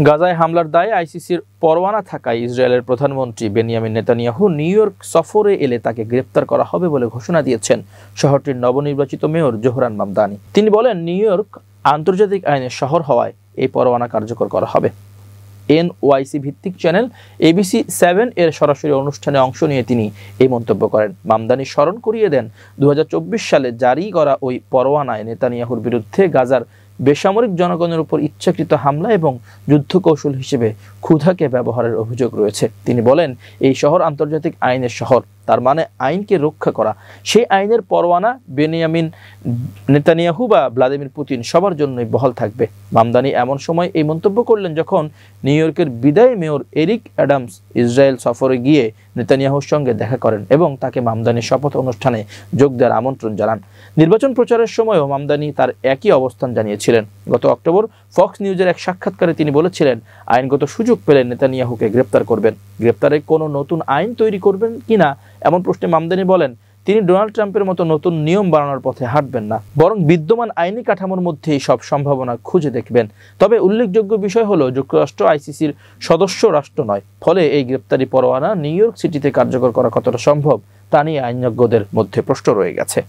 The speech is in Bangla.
গাজায় হামলার দায়ে আইসিসির পরোয়ানা থাকায় ইসরায়েলের প্রধানমন্ত্রী বেনিয়ামিন নেতানিয়াহু নিউ ইয়র্ক সফরে এলে তাকে গ্রেপ্তার করা হবে বলে ঘোষণা দিয়েছেন শহরটির নবনির্বাচিত মেয়র জোহরান মামদানি। তিনি বলেন, নিউ ইয়র্ক আন্তর্জাতিক আইনের শহর হওয়ায় এই পরোয়ানা কার্যকর করা হবে। এনওয়াইসি ভিত্তিক চ্যানেল ABC7 এর সরাসরি অনুষ্ঠানে অংশ নিয়ে তিনি এই মন্তব্য করেন। মামদানি স্মরণ করিয়ে দেন 2024 সালে জারি করা ওই পরোয়ানায় নেতানিয়াহুর বিরুদ্ধে গাজার বেসামরিক জনগণের উপর ইচ্ছাকৃত হামলা এবং যুদ্ধকৌশল হিসেবে ক্ষুধাকে ব্যবহারের অভিযোগ রয়েছে। তিনি বলেন, এই শহর আন্তর্জাতিক আইনের শহর, তার মানে আইনকে রক্ষা করা। সেই আইনের পরোয়ানা বেনিয়ামিন নেতানিয়াহু বা ভ্লাদিমির পুতিন সবার জন্যই বহাল থাকবে। মামদানি এমন সময় এই মন্তব্য করলেন যখন নিউ ইয়র্কের বিদায়ী মেয়র এরিক অ্যাডামস ইসরায়েল সফরে গিয়ে নেতানিয়াহুর সঙ্গে দেখা করেন এবং তাকে মামদানির শপথ অনুষ্ঠানে যোগ দেওয়ার আমন্ত্রণ জানান। নির্বাচন প্রচারের সময়ও মামদানি তার একই অবস্থান জানিয়েছিলেন। গত অক্টোবর ফক্স নিউজের এক সাক্ষাৎকারে তিনি বলেছিলেন, আইনগত সুযোগ পেলে নেতানিয়াহুকে গ্রেপ্তার করবেন। গ্রেপ্তারে কোনো নতুন আইন তৈরি করবেন কিনা এমন প্রশ্নে মামদানি বলেন, তিনি ডোনাল্ড ট্রাম্পের মতো নতুন নিয়ম বানানোর পথে হাঁটবেন না, বরং বিদ্যমান আইনি কাঠামোর মধ্যেই সব সম্ভাবনা খুঁজে দেখবেন। তবে উল্লেখযোগ্য বিষয় হলো, যুক্তরাষ্ট্র আইসিসির সদস্য রাষ্ট্র নয়, ফলে এই গ্রেপ্তারি পরোয়ানা নিউ ইয়র্ক সিটিতে কার্যকর করা কতটা সম্ভব তা নিয়ে আইনজ্ঞদের মধ্যে প্রশ্ন রয়ে গেছে।